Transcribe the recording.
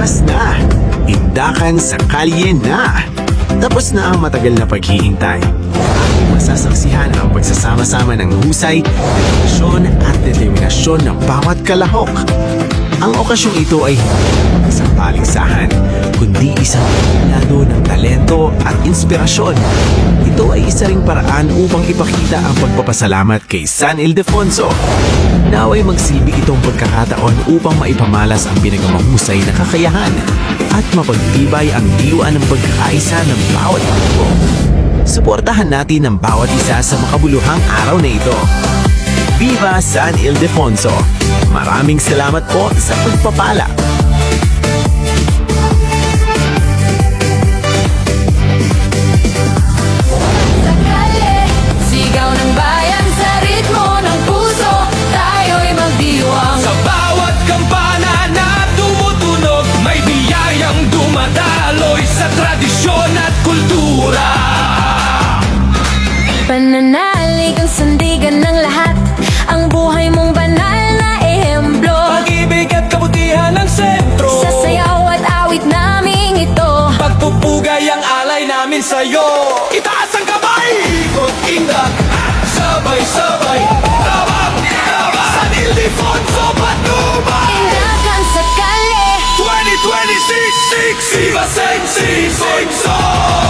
Wakas na! Tindakan sa kalye na! Tapos na ang matagal na paghihintay. Masasaksihan ang pagsasama-sama ng husay, dedikasyon at determinasyon ng bawat kalahok. Ang okasyong ito ay hindi isang paligsahan, kundi isang lado ng talento at inspirasyon. Ito ay isa ring paraan upang ipakita ang pagpapasalamat kay San Ildefonso. Naway magsilbi itong pagkakataon upang maipamalas ang pinakamahusay na kakayahan at mapagtibay ang diwa ng pagkakaisa ng bawat grupo. Suportahan natin ang bawat isa sa makabuluhang araw na ito. Viva San Ildefonso! Maraming salamat po sa pagpapala. Sa kalye, sigaw ng bayan sa ritmo ng puso, tayo'y magdiwang. Sa bawat kampana na tumutunog, may biyayang dumadaloy sa tradisyon at kultura. Pananalig ang sandigan ng lahat, ang buhay mong banal na ehemplo. Pag-ibig at kabutihan ng sentro, Sa sayaw at awit naming ito, pagpupugay ang alay namin sa'yo. Itaas ang kamay, ikot ingat, sabay-sabay, tawang-tawa. San Ildefonso patnubay, tindakan sa kalye. 2026, Viva San Ildefonso!